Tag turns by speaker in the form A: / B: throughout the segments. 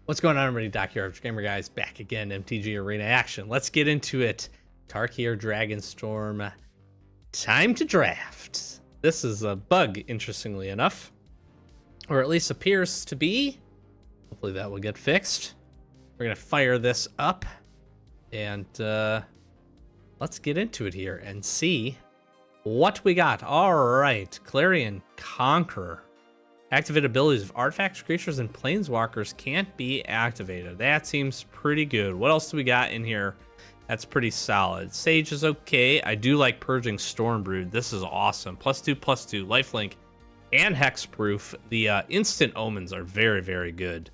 A: What's going on, everybody? Tarkir, Gamer Guys, back again. MTG Arena action. Let's get into it. Tarkir, Dragonstorm. Time to draft. This is a bug, interestingly enough, or at least appears to be. Hopefully that will get fixed. We're gonna fire this up, and let's get into it here and see what we got. All right, Clarion Conqueror. Activated abilities of artifacts, creatures, and planeswalkers can't be activated. That seems pretty good. What else do we got in here? That's pretty solid. Sage is okay. I do like Purging Stormbrood. This is awesome. +2/+2, lifelink, and hexproof. The instant omens are very, very good.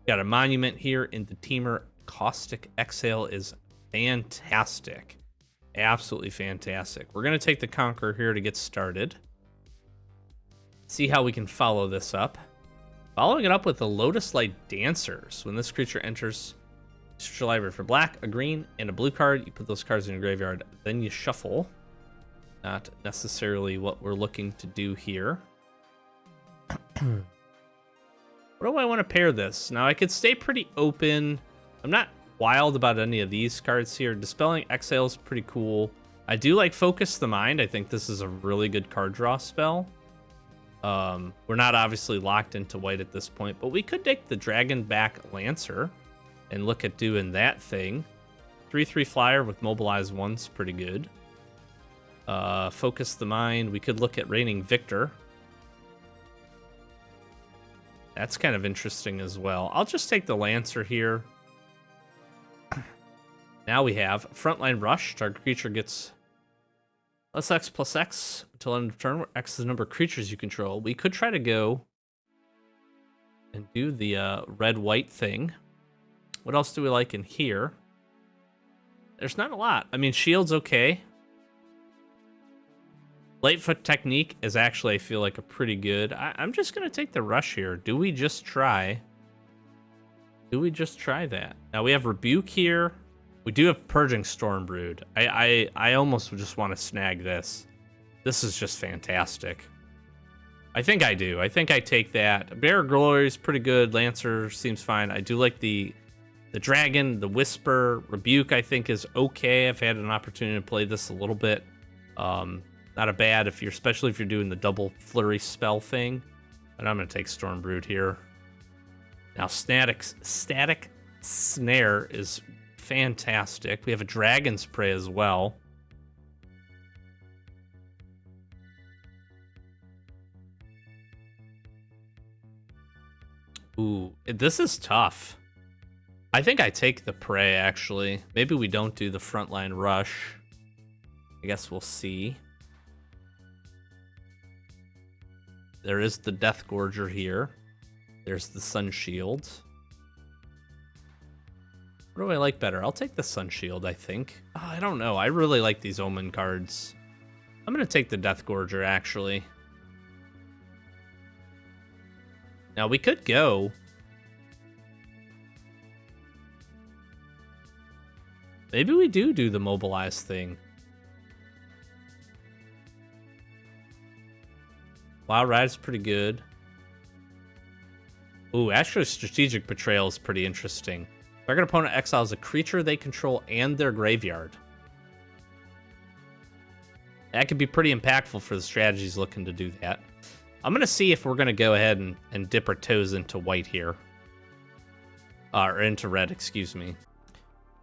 A: Got a monument here in the Teamer. Caustic Exhale is fantastic. Absolutely fantastic. We're going to take the Conqueror here to get started. See how we can follow this up. Following it up with the Lotus Light Dancers. When this creature enters your library for black, a green, and a blue card, you put those cards in your graveyard, then you shuffle. Not necessarily what we're looking to do here. What do I want to pair this? Now, I could stay pretty open. I'm not wild about any of these cards here. Dispelling Exhale is pretty cool. I do like Focus the Mind. I think this is a really good card draw spell. We're not obviously locked into white at this point, but we could take the Dragonback Lancer and look at doing that thing. 3/3 flyer with Mobilize 1's pretty good. Focus the Mind. We could look at Reigning Victor. That's kind of interesting as well. I'll just take the Lancer here. Now we have Frontline Rush. Target creature gets +X/+X until end of turn, where X is the number of creatures you control. We could try to go and do the red-white thing. What else do we like in here? There's not a lot. I mean, Shield's okay. Lightfoot Technique is actually, I feel like, a pretty good. I'm just going to take the Rush here. Do we just try? Do we just try that? Now, we have Rebuke here. We do have Purging Stormbrood. I almost just want to snag this. This is just fantastic. I think I do. I think I take that. Bear of Glory is pretty good. Lancer seems fine. I do like the Dragon, the Whisper. Rebuke, I think, is okay. I've had an opportunity to play this a little bit. Not a bad, especially if you're doing the double flurry spell thing. And I'm going to take Stormbrood here. Now, Static Snare is fantastic. We have a Dragon's Prey as well. Ooh, this is tough. I think I take the Prey, actually. Maybe we don't do the Frontline Rush. I guess we'll see. There is the Death Gorger here. There's the Sun Shield. What do I like better? I'll take the Sun Shield, I think. Oh, I don't know. I really like these Omen cards. I'm going to take the Death Gorger, actually. Now, we could go. Maybe we do the Mobilize thing. Wild Ride's pretty good. Ooh, actually, Strategic Betrayal is pretty interesting. Target opponent exiles a creature they control and their graveyard. That could be pretty impactful for the strategies looking to do that. I'm going to see if we're going to go ahead and dip our toes into white here. Or into red, excuse me.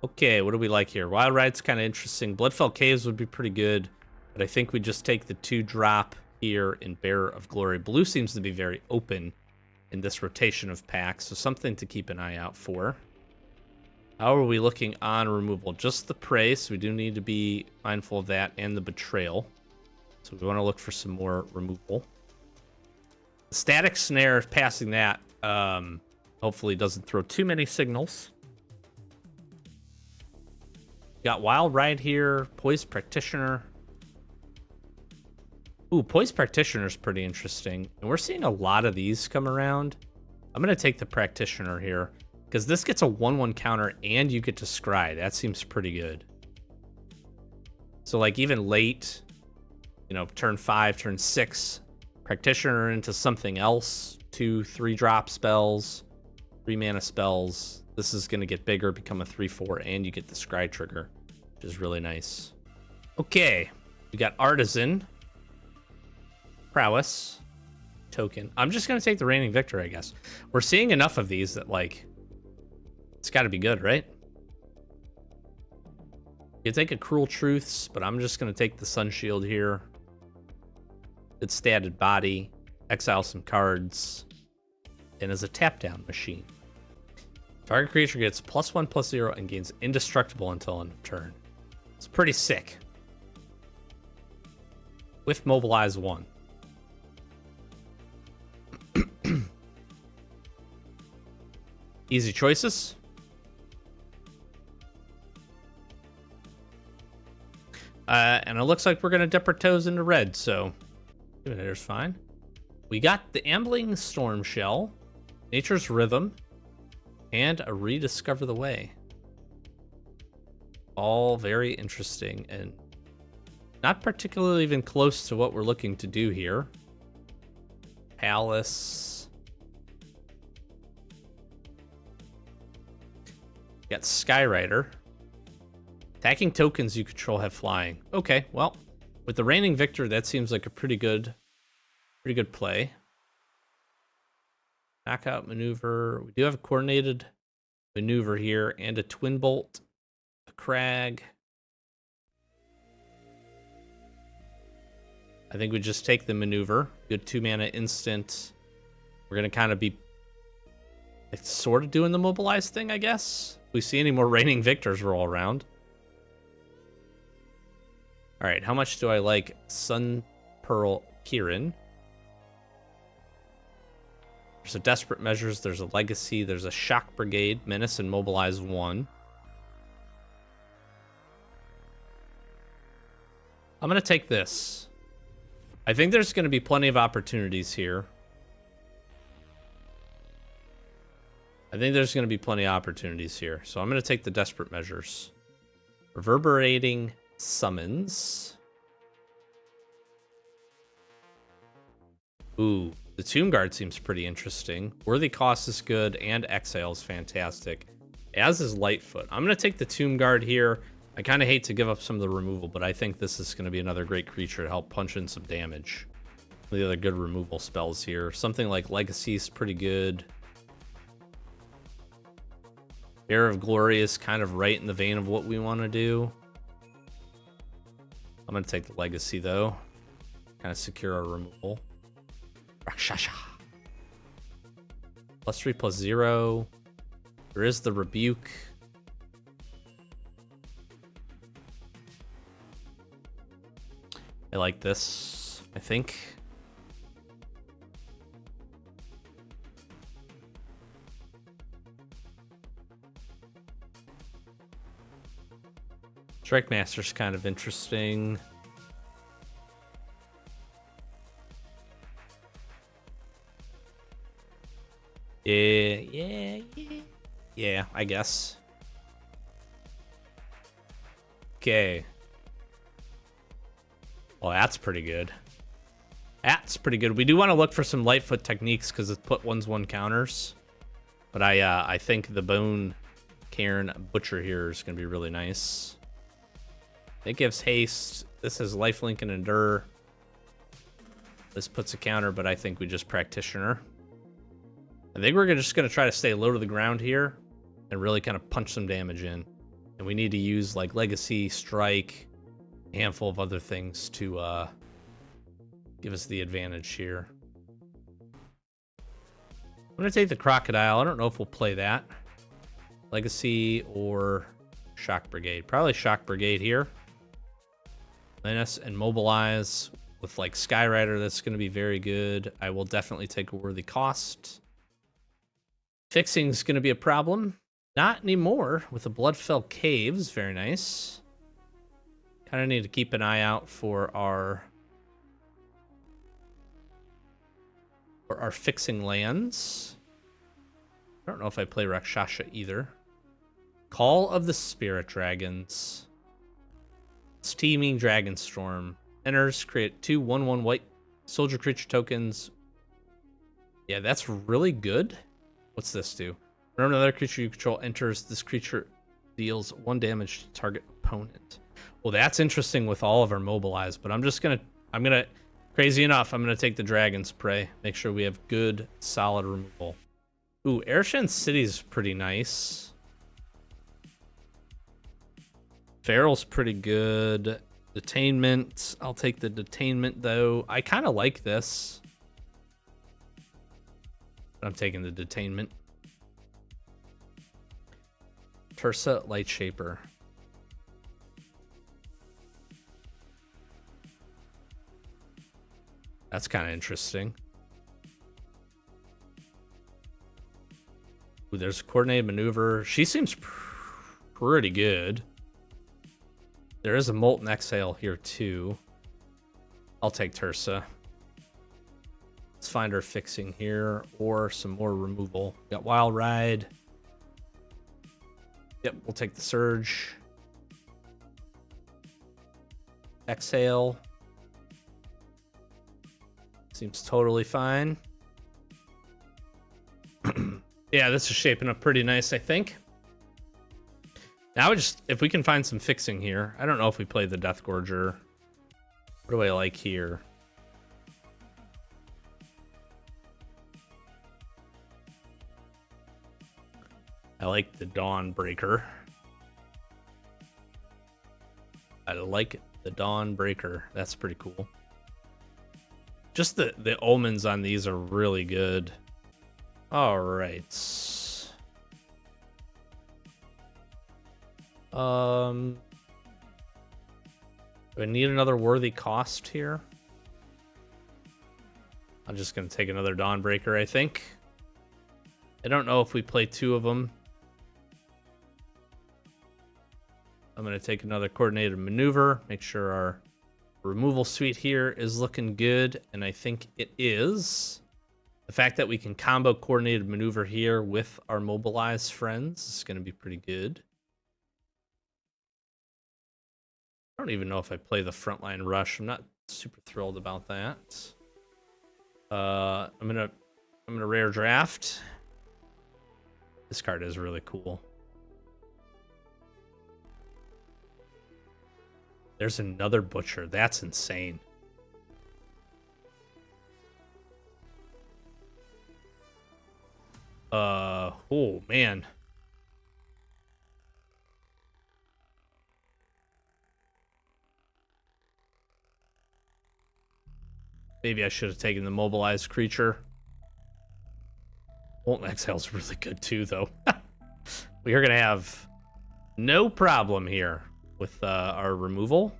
A: Okay, what do we like here? Wild Ride's kind of interesting. Bloodfell Caves would be pretty good, but I think we just take the 2-drop here in Bearer of Glory. Blue seems to be very open in this rotation of packs, so something to keep an eye out for. How are we looking on removal? Just the Prey, so we do need to be mindful of that, and the Betrayal. So we want to look for some more removal. The Static Snare, passing that, hopefully doesn't throw too many signals. Got Wild Ride here, Poised Practitioner. Ooh, Poised Practitioner is pretty interesting. And we're seeing a lot of these come around. I'm going to take the Practitioner here, because this gets a 1/1 counter and you get to scry. That seems pretty good. So like even late, turn 5, turn 6, Practitioner into something else, 2-3 drop spells. 3 mana spells. This is going to get bigger, become a 3/4, and you get the scry trigger, which is really nice. Okay, we got Artisan, Prowess, Token. I'm just going to take the Reigning Victor, I guess. We're seeing enough of these that, like, it's got to be good, right? You take a Cruel Truths, but I'm just going to take the Sun Shield here. It's statted body, exile some cards, and is a tap-down machine. Target creature gets +1/+0 and gains indestructible until end of turn. It's pretty sick. With Mobilize 1. Easy choices. And it looks like we're going to dip our toes into red, so there's fine. We got the Ambling Storm Shell, Nature's Rhythm, and a Rediscover the Way. All very interesting and not particularly even close to what we're looking to do here. Palace. Got Skyrider. Attacking tokens you control have flying. Okay, well, with the Reigning Victor, that seems like a pretty good play. Knockout maneuver. We do have a coordinated maneuver here and a Twin Bolt, a Crag. I think we just take the maneuver. Good 2 mana instant. We're going to kind of be sort of doing the Mobilize thing, I guess. If we see any more Reigning Victors roll around. All right, how much do I like Sun Pearl Kirin? There's a Desperate Measures, there's a Legacy, there's a Shock Brigade, Menace, and Mobilize 1. I'm going to take this. I think there's going to be plenty of opportunities here. So I'm going to take the Desperate Measures. Reverberating Summons. Ooh, the Tomb Guard seems pretty interesting. Worthy Cost is good, and Exile is fantastic, as is Lightfoot. I'm going to take the Tomb Guard here. I kind of hate to give up some of the removal, but I think this is going to be another great creature to help punch in some damage. The other good removal spells here. Something like Legacy is pretty good. Bear of Glory is kind of right in the vein of what we want to do. I'm going to take the Legacy, though. Kind of secure our removal. Rakshasha. +3/+0. There is the Rebuke. I like this, I think. Strike Master's kind of interesting. Yeah, I guess. Okay. Well, that's pretty good. We do want to look for some Lightfoot techniques because it's put 1/1 counters. But I think the Bone Cairn Butcher here is going to be really nice. It gives haste. This has lifelink and endure. This puts a counter, but I think we just Practitioner. I think we're just going to try to stay low to the ground here and really kind of punch some damage in. And we need to use like Legacy, Strike, a handful of other things to give us the advantage here. I'm going to take the Crocodile. I don't know if we'll play that. Legacy or Shock Brigade. Probably Shock Brigade here. Menace and Mobilize with like Skyrider. That's going to be very good. I will definitely take a Worthy Cost. Fixing is going to be a problem. Not anymore with the Bloodfell Caves. Very nice. Kind of need to keep an eye out for our fixing lands. I don't know if I play Rakshasha either. Call of the Spirit Dragons. Steaming Dragonstorm. Enters, create 2 1/1 white soldier creature tokens. Yeah, that's really good. What's this do? Whenever another creature you control enters, this creature deals 1 damage to target opponent. Well, that's interesting with all of our mobilize, but I'm gonna, crazy enough, I'm gonna take the Dragon's Prey. Make sure we have good, solid removal. Ooh, Aershan City's pretty nice. Feral's pretty good. Detainment, I'll take the Detainment though. I kind of like this. But I'm taking the Detainment. Tursa Lightshaper. That's kind of interesting. Ooh, there's a Coordinated Maneuver. She seems pretty good. There is a Molten Exhale here too. I'll take Tursa. Let's find her fixing here or some more removal. Got Wild Ride. Yep, we'll take the Surge. Exhale. Seems totally fine. Yeah, this is shaping up pretty nice, I think. Now if we can find some fixing here. I don't know if we play the Death Gorger. What do I like here? I like the Dawnbreaker. I like the Dawnbreaker. That's pretty cool. Just the omens on these are really good. All right. Do I need another worthy cost here? I'm just gonna take another Dawnbreaker, I think. I don't know if we play 2 of them. I'm gonna take another Coordinated Maneuver, make sure our removal suite here is looking good, and I think it is. The fact that we can combo Coordinated Maneuver here with our mobilized friends is gonna be pretty good. I don't even know if I play the Frontline Rush. I'm not super thrilled about that. I'm gonna rare draft. This card is really cool. There's another Butcher. That's insane. Oh man. Maybe I should have taken the mobilized creature. Molten Exile's really good too, though. We are gonna have no problem here with our removal.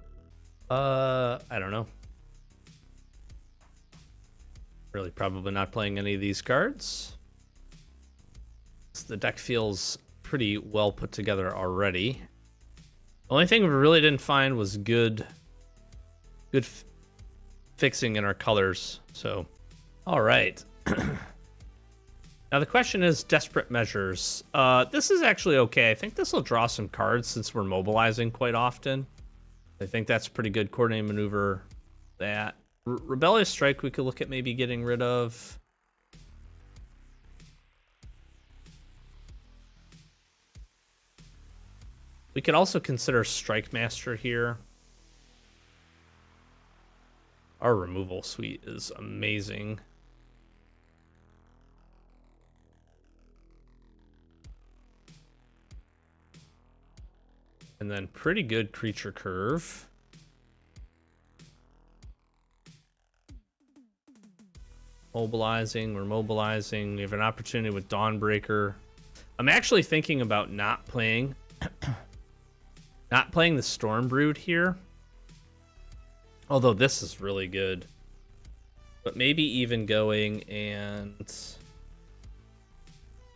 A: I don't know. Really probably not playing any of these cards. The deck feels pretty well put together already. The only thing we really didn't find was good fixing in our colors. So, all right. Now the question is Desperate Measures. This is actually okay. I think this will draw some cards since we're mobilizing quite often. I think that's pretty good. Coordinated Maneuver. That Rebellious Strike we could look at maybe getting rid of. We could also consider Strike Master here. Our removal suite is amazing. And then pretty good creature curve. Mobilizing, we're mobilizing. We have an opportunity with Dawnbreaker. I'm actually thinking about not playing the Stormbrood here. Although this is really good. But maybe even going and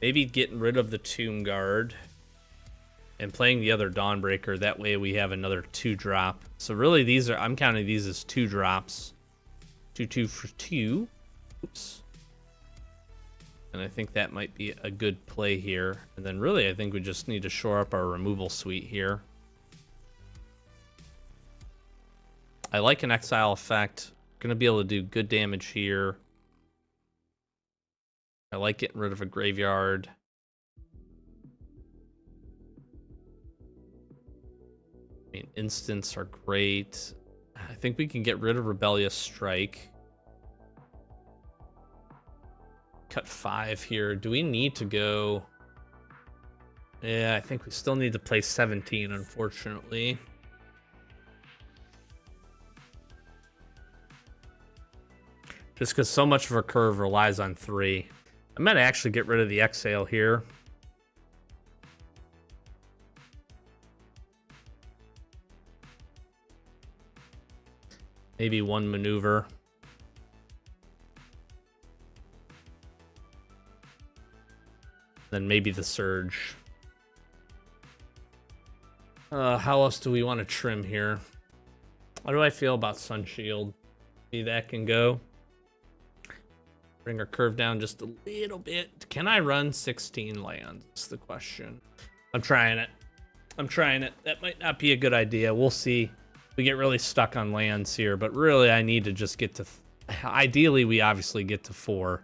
A: maybe getting rid of the Tomb Guard and playing the other Dawnbreaker. That way we have another 2-drop. So really I'm counting these as 2 drops. 2 for 2. Oops. And I think that might be a good play here. And then really I think we just need to shore up our removal suite here. I like an exile effect. Gonna be able to do good damage here. I like getting rid of a graveyard. I mean, instants are great. I think we can get rid of Rebellious Strike. Cut 5 here. Do we need to go? Yeah, I think we still need to play 17, unfortunately. Just because so much of our curve relies on 3. I might actually get rid of the Exhale here. Maybe one maneuver. Then maybe the Surge. How else do we want to trim here? How do I feel about Sunshield? Maybe that can go. Bring our curve down just a little bit. Can I run 16 lands? That's the question. I'm trying it. That might not be a good idea. We'll see. We get really stuck on lands here, but really I need to just get to... Ideally, we obviously get to 4.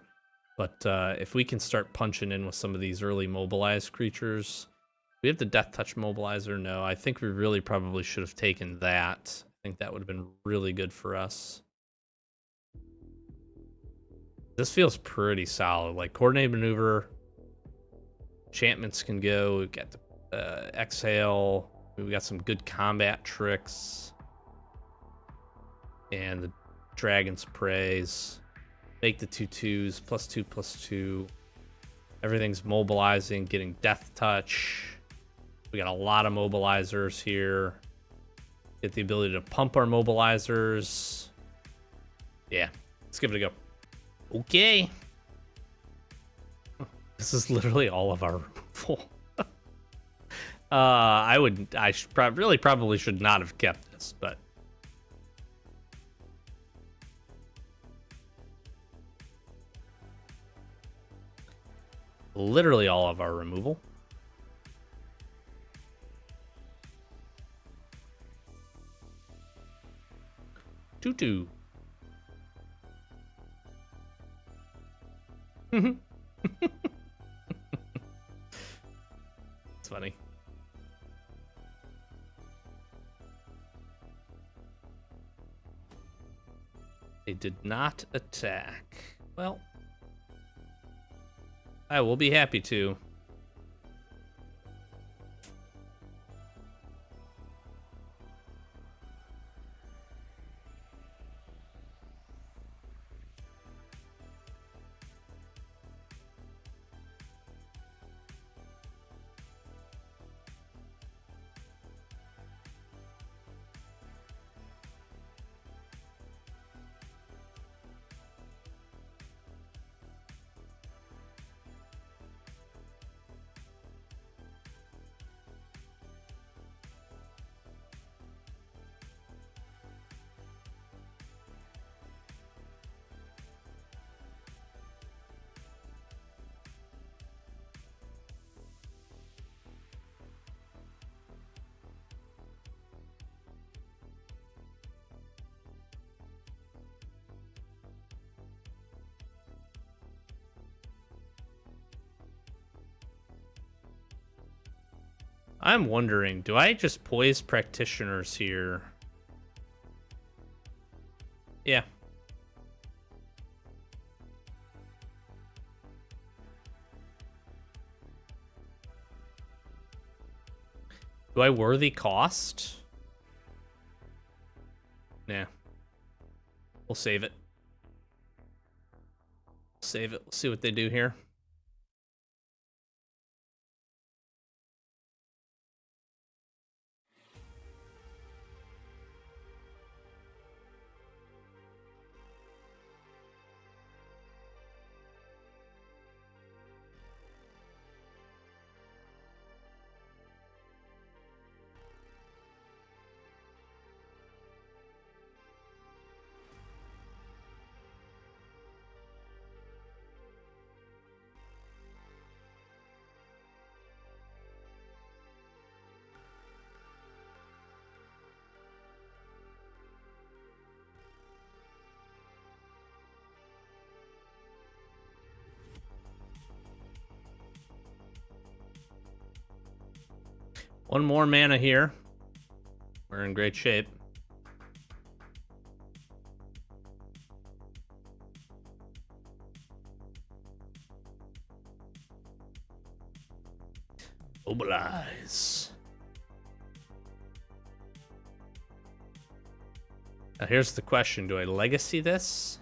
A: But if we can start punching in with some of these early mobilized creatures... We have the Death Touch Mobilizer? No, I think we really probably should have taken that. I think that would have been really good for us. This feels pretty solid. Like, Coordinate Maneuver. Enchantments can go. We've got the Exhale. We've got some good combat tricks. And the Dragon's Praise. Make the 2/2s. +2/+2. Everything's mobilizing, getting Death Touch. We got a lot of mobilizers here. Get the ability to pump our mobilizers. Yeah, let's give it a go. Okay. This is literally all of our removal. I should probably should not have kept this, but literally all of our removal. Tutu. It's funny. They did not attack. Well, I will be happy to. I'm wondering, do I just Poise Practitioners here? Yeah. Do I Worthy Cost? Nah. We'll save it. Save it. We'll see what they do here. One more mana here. We're in great shape. Mobilize. Now here's the question. Do I legacy this?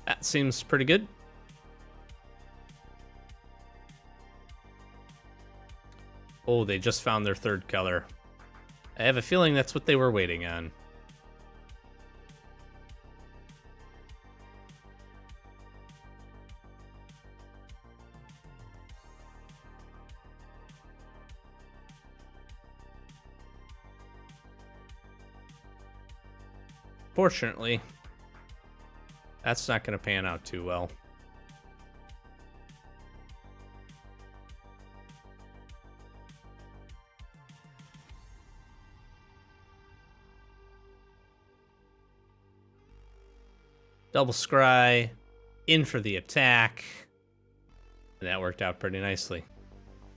A: That seems pretty good. Oh, they just found their third color. I have a feeling that's what they were waiting on. Fortunately, that's not going to pan out too well. Double scry, in for the attack. And that worked out pretty nicely.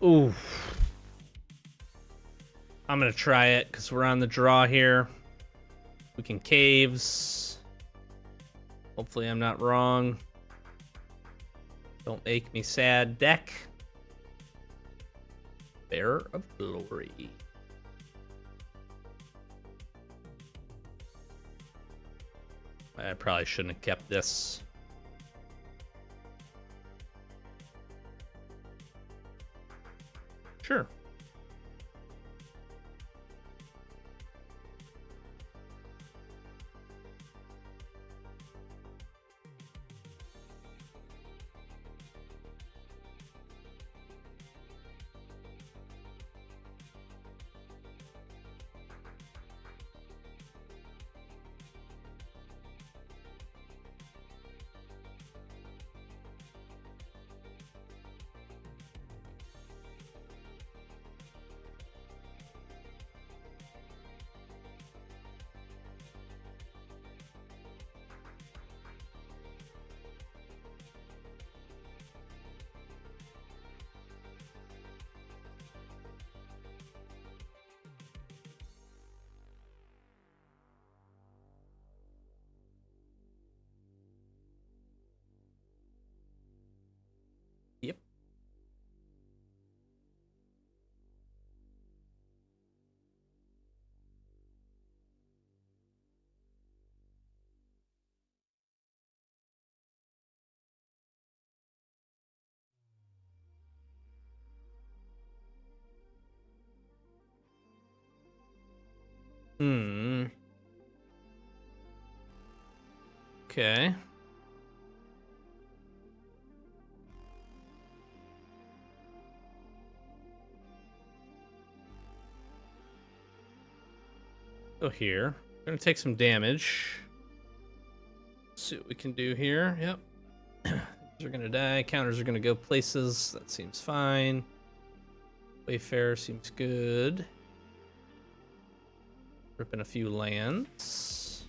A: Ooh. I'm going to try it because we're on the draw here. We can caves. Hopefully I'm not wrong. Don't make me sad, deck. Bearer of Glory. I probably shouldn't have kept this. Sure. Yep. Okay. Go here. We're gonna take some damage. Let's see what we can do here. Yep. These are gonna die. Counters are gonna go places. That seems fine. Wayfarer seems good. Ripping a few lands.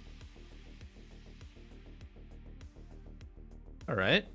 A: All right.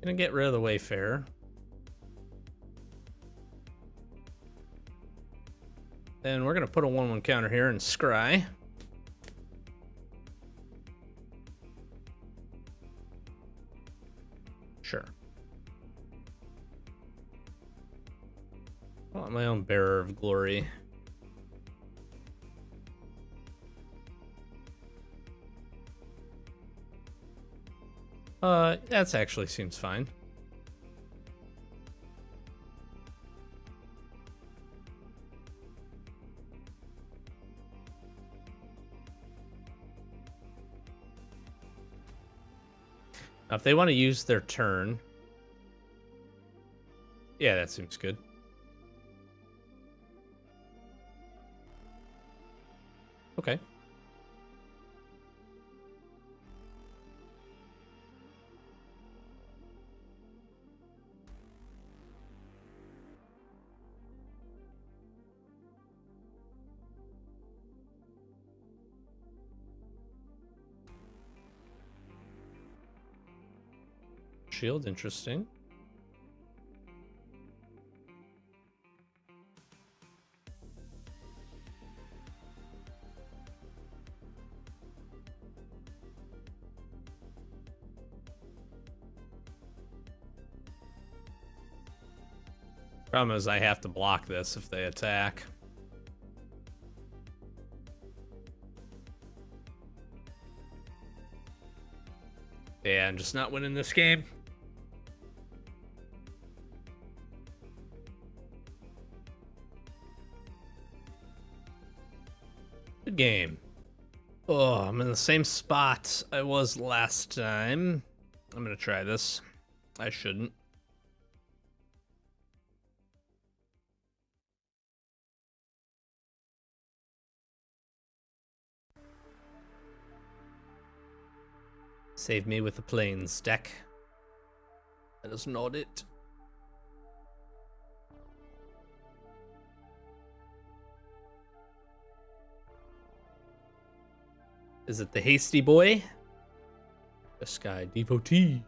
A: Gonna get rid of the Wayfarer. Then we're gonna put a 1/1 counter here and scry. Sure. I want my own Bearer of Glory. That's actually seems fine. Now, if they want to use their turn... Yeah, that seems good. Okay. Shield, interesting. Problem is I have to block this if they attack. Yeah, I'm just not winning this game. Good game. Oh, I'm in the same spot I was last time. I'm gonna try this. I shouldn't. Save me with the plains deck. That is not it. Is it the hasty boy? This guy, devotee.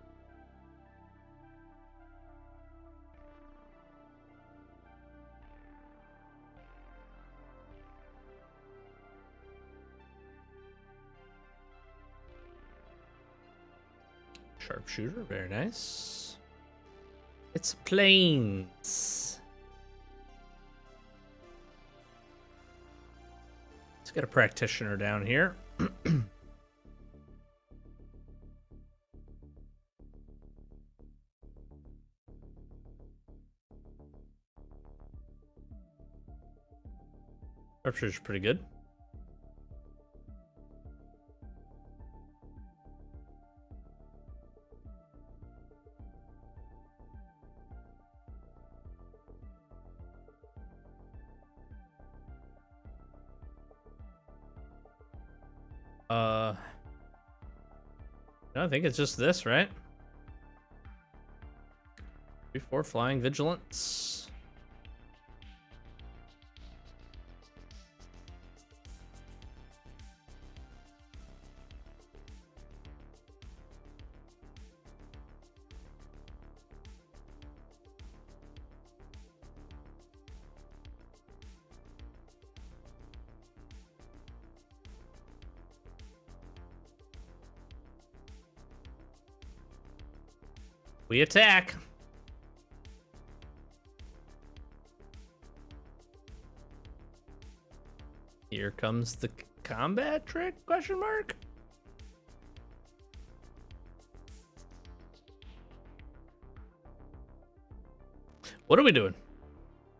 A: Sharpshooter, very nice. It's plains. Let's get a practitioner down here. Sharpshooter's pretty good. No, I think it's just this, right? 3/4 flying vigilance. We attack. Here comes the combat trick, question mark? What are we doing?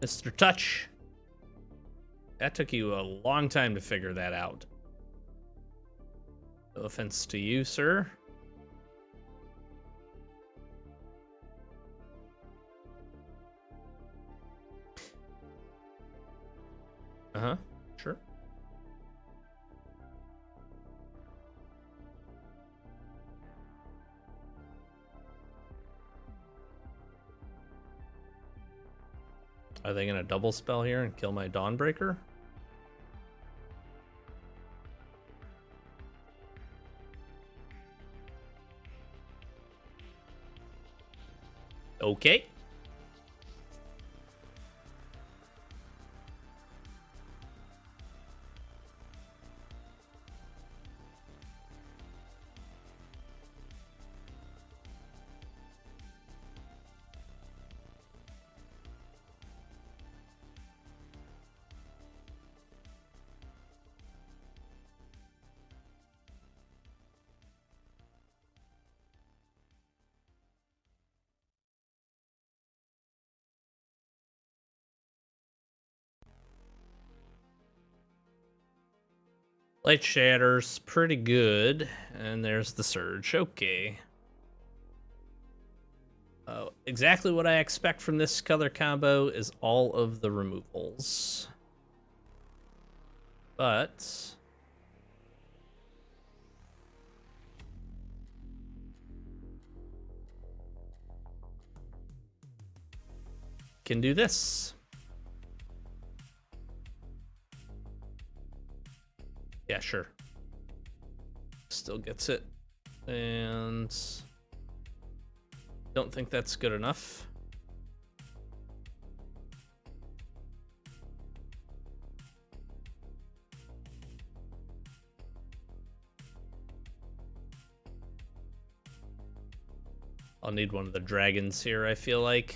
A: Mr. Touch. That took you a long time to figure that out. No offense to you, sir. Uh-huh, sure. Are they gonna double spell here and kill my Dawnbreaker? Okay. Light Shatter's pretty good. And there's the Surge. Okay. exactly what I expect from this color combo is all of the removals. But can do this. Yeah, sure. Still gets it. And don't think that's good enough. I'll need one of the dragons here, I feel like.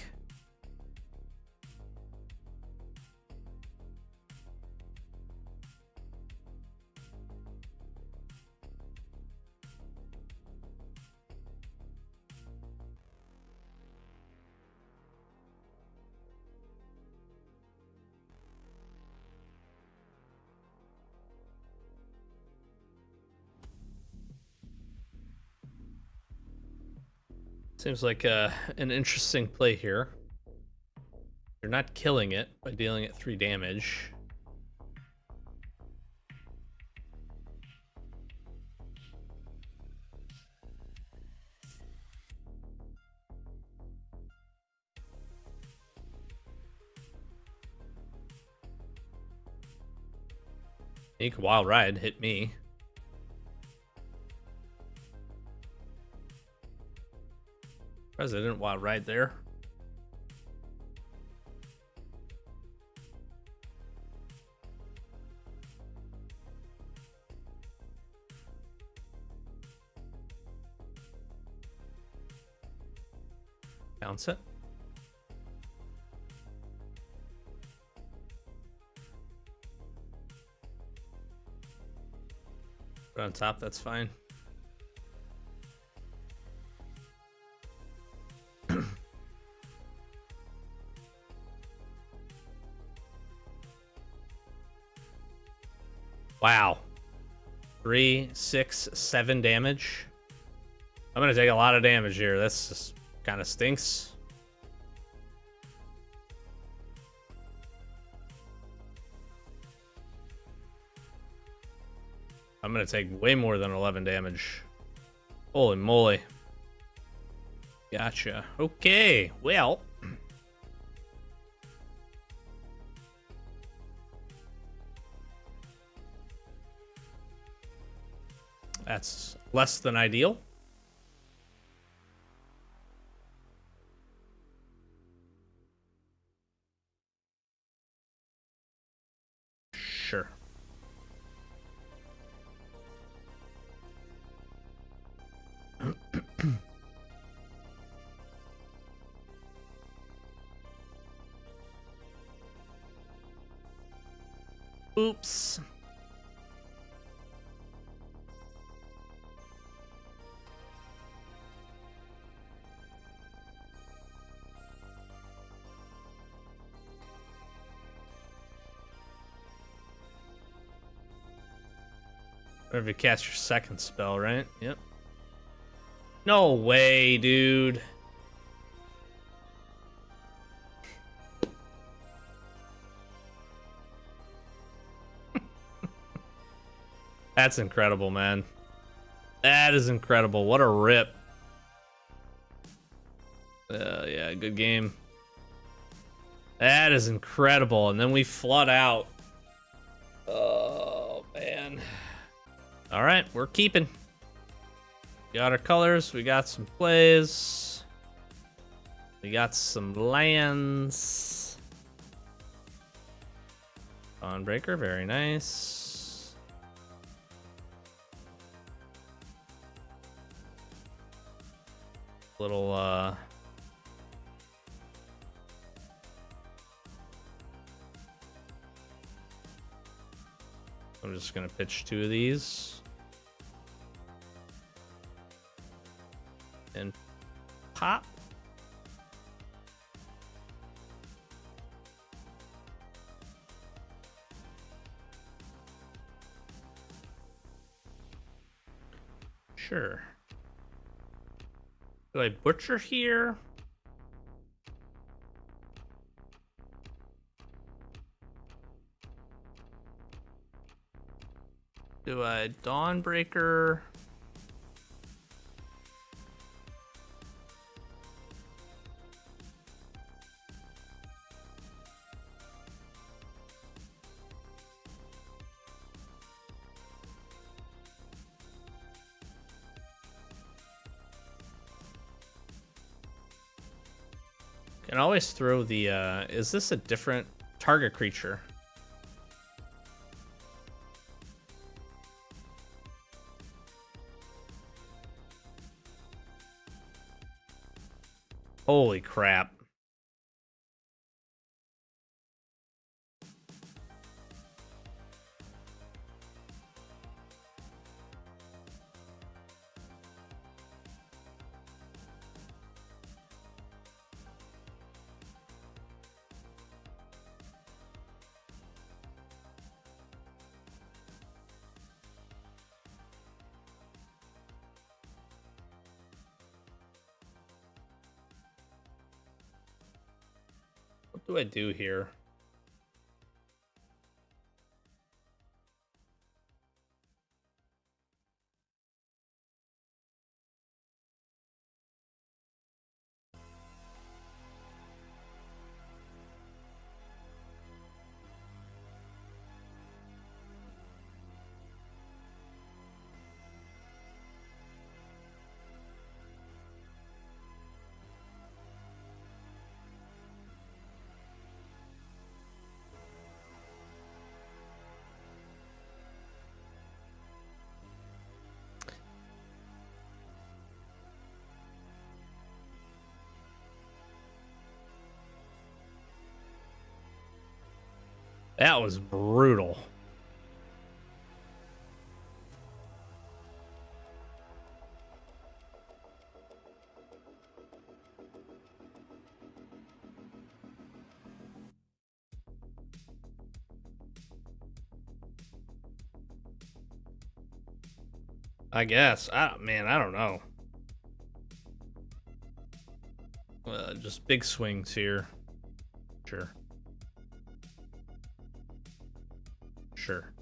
A: Seems like an interesting play here. You're not killing it by dealing it 3 damage. Unique Wild Ride hit me. President Wild Ride there. Bounce it. Put it on top, that's fine. Wow. 3, 6, 7 damage. I'm gonna take a lot of damage here. This just kind of stinks. I'm gonna take way more than 11 damage. Holy moly. Gotcha. Okay, well. That's less than ideal. Sure. Oops. Whenever you cast your second spell, right? Yep. No way, dude. That's incredible, man. That is incredible. What a rip. Yeah, good game. That is incredible. And then we flood out. Oh, man. All right, we're keeping. We got our colors. We got some plays. We got some lands. Dawnbreaker, very nice. Little, I'm just gonna pitch 2 of these. And pop. Sure. Do I butcher here? Do I Dawnbreaker? Can always throw the, is this a different target creature? Holy crap. What do I do here? That was brutal. I guess. Man, I don't know. Just big swings here. Sure. Sure.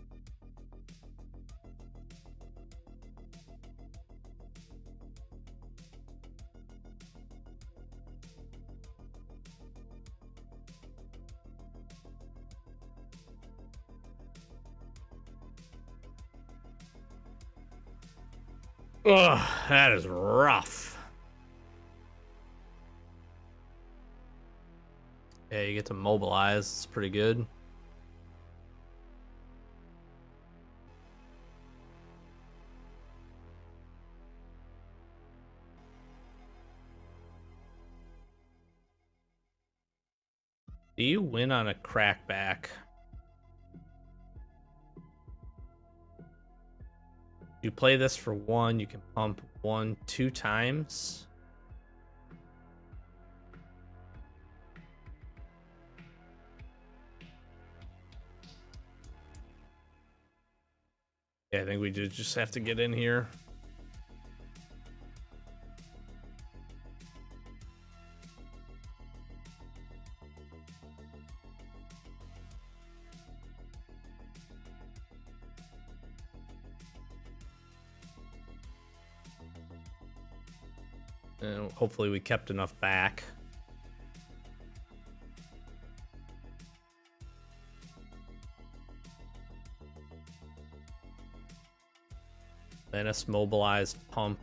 A: Ugh, that is rough. Yeah, you get to mobilize. It's pretty good. Do you win on a crackback? You play this for 1, you can pump 1 2 times. Yeah, I think we do just have to get in here. And hopefully we kept enough back. Menace, mobilized, pump,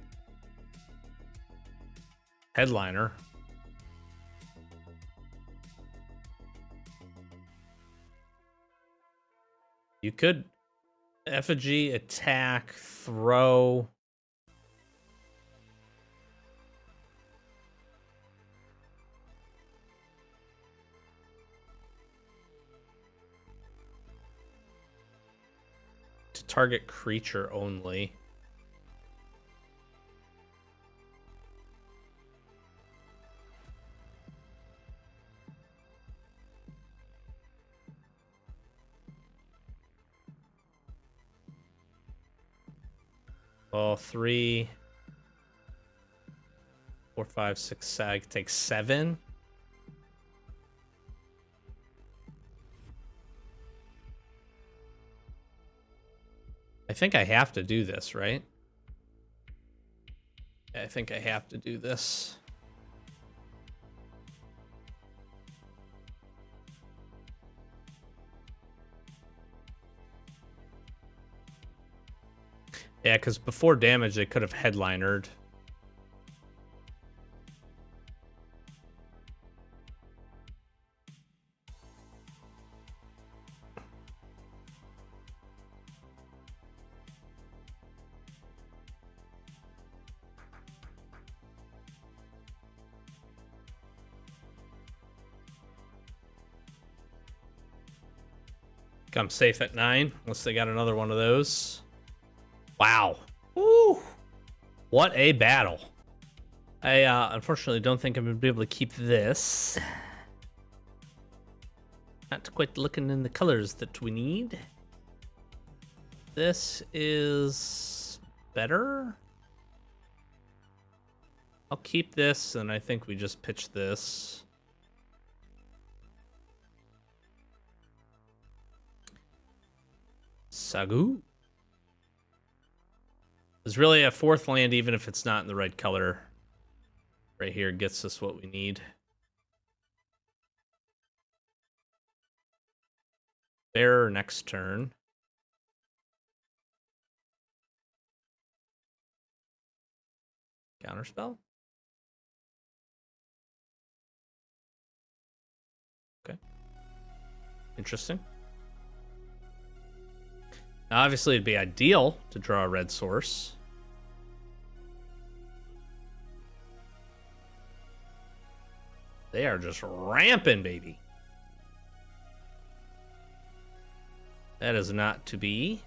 A: headliner. You could effigy, attack, throw. To target creature only. Well, 3, 4, 5, 6, 7. I could take 7. I think I have to do this, right? I think I have to do this. Yeah, because before damage, they could have headlinered. I'm safe at 9, unless they got another one of those. Wow. Woo! What a battle. I unfortunately don't think I'm going to be able to keep this. Not quite looking in the colors that we need. This is better. I'll keep this, and I think we just pitch this. Sagu. There's really a 4th land, even if it's not in the right color. Right here gets us what we need. Bearer next turn. Counterspell? Okay. Interesting. Now, obviously, it'd be ideal to draw a red source. They are just ramping, baby. That is not to be.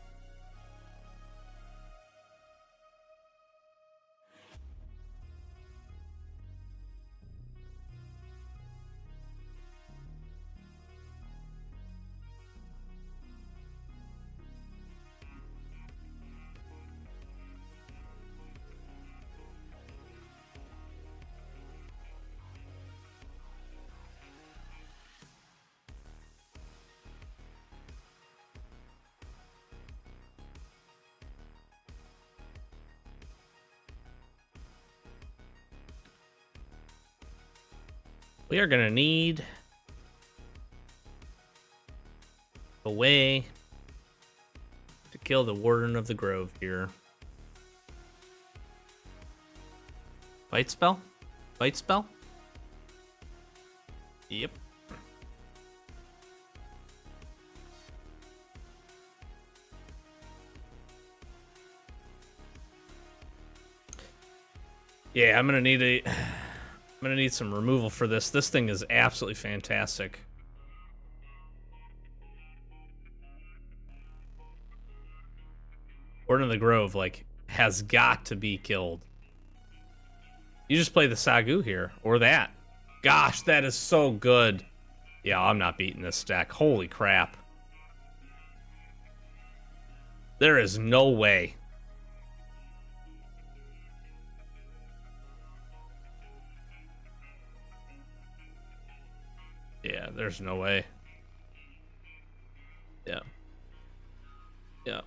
A: We are going to need a way to kill the Warden of the Grove here. Fight spell? Fight spell? Yep. Yeah, I'm going to need some removal for this. This thing is absolutely fantastic. Warden of the Grove, like, has got to be killed. You just play the Sagu here, or that. Gosh, that is so good. Yeah, I'm not beating this stack. Holy crap. There is no way. Yeah, there's no way. Yeah. Yeah.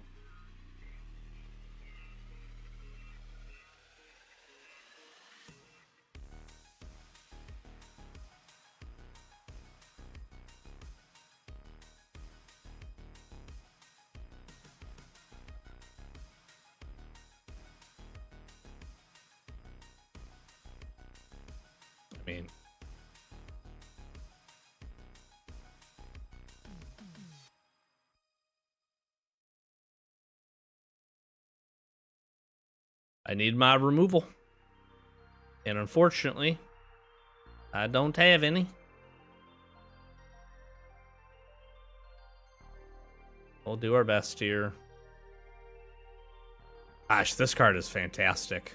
A: I mean, I need my removal. And unfortunately, I don't have any. We'll do our best here. Gosh, this card is fantastic.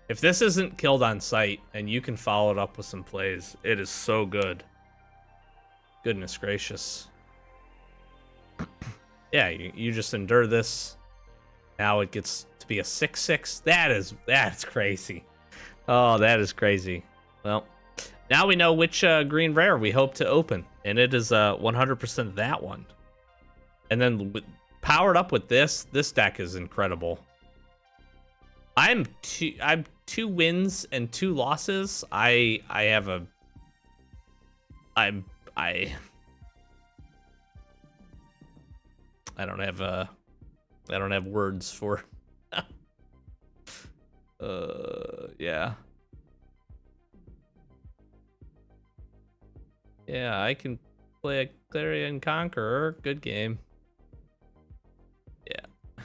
A: If this isn't killed on sight and you can follow it up with some plays, it is so good. Goodness gracious. Yeah, you just endure this. Now it gets to be a 6/6. That's crazy. Oh, that is crazy. Well, now we know which green rare we hope to open, and it is 100% that one. And then powered up with this deck is incredible. I'm 2 wins and 2 losses. I don't have words for yeah. Yeah, I can play a Clarion Conqueror. Good game. Yeah.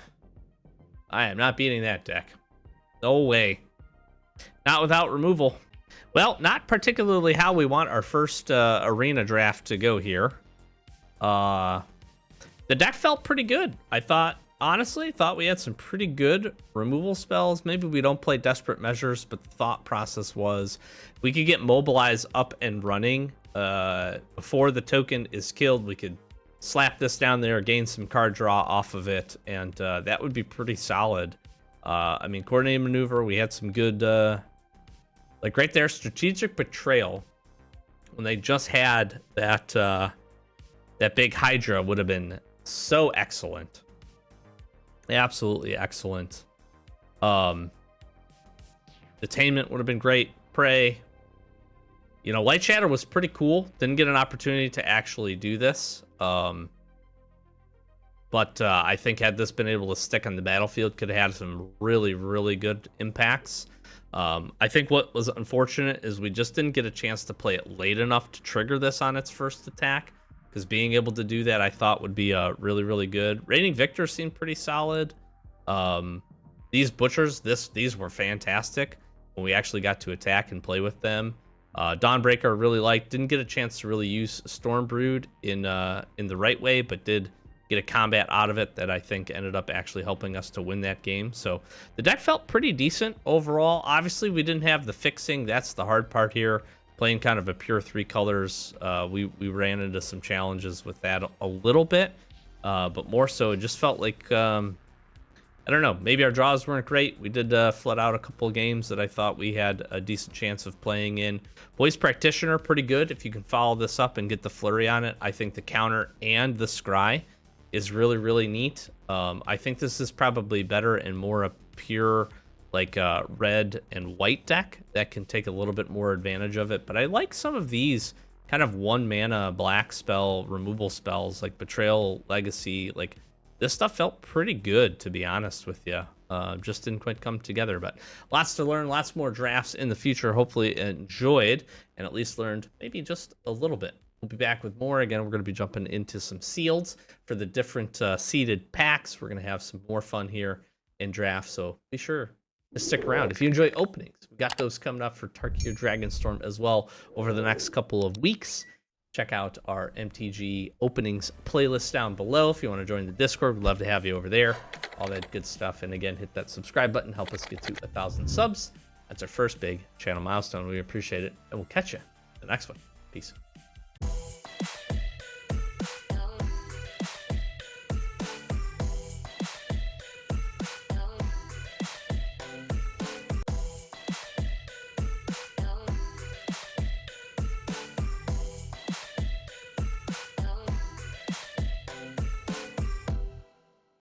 A: I am not beating that deck. No way. Not without removal. Well, not particularly how we want our first arena draft to go here. The deck felt pretty good. Honestly thought we had some pretty good removal spells. Maybe we don't play Desperate Measures, but the thought process was we could get Mobilize up and running before the token is killed. We could slap this down there, gain some card draw off of it, and that would be pretty solid. I mean, Coordinated Maneuver, we had some good, like right there, Strategic Betrayal. When they just had that big Hydra would have been so excellent. Absolutely excellent. Detainment would have been great. Prey. You know, Light Shatter was pretty cool. Didn't get an opportunity to actually do this. But I think had this been able to stick on the battlefield, could have had some really, really good impacts. I think what was unfortunate is we just didn't get a chance to play it late enough to trigger this on its first attack. Because being able to do that, I thought would be really, really good. Reigning Victor seemed pretty solid. These Butchers, these were fantastic when we actually got to attack and play with them. Dawnbreaker I really liked. Didn't get a chance to really use Stormbrood in the right way, but did get a combat out of it that I think ended up actually helping us to win that game. So the deck felt pretty decent overall. Obviously, we didn't have the fixing. That's the hard part here. Playing kind of a pure 3 colors, we ran into some challenges with that a little bit, but more so it just felt like, I don't know, maybe our draws weren't great. We did flood out a couple of games that I thought we had a decent chance of playing in. Voice Practitioner, pretty good. If you can follow this up and get the flurry on it, I think the counter and the scry is really, really neat. I think this is probably better and more a pure like red and white deck that can take a little bit more advantage of it. But I like some of these kind of 1 mana black spell removal spells like Betrayal, Legacy. Like this stuff felt pretty good, to be honest with you. Just didn't quite come together, but lots to learn, lots more drafts in the future. Hopefully enjoyed and at least learned maybe just a little bit. We'll be back with more. Again, we're going to be jumping into some sealeds for the different seeded packs. We're going to have some more fun here in draft, so be sure to stick around. If you enjoy openings, we got those coming up for Tarkir Dragonstorm as well over the next couple of weeks. Check out our MTG openings playlist down below. If you want to join the Discord, we'd love to have you over there. All that good stuff. And again, hit that subscribe button. Help us get to 1,000 subs. That's our first big channel milestone. We appreciate it. And we'll catch you in the next one. Peace.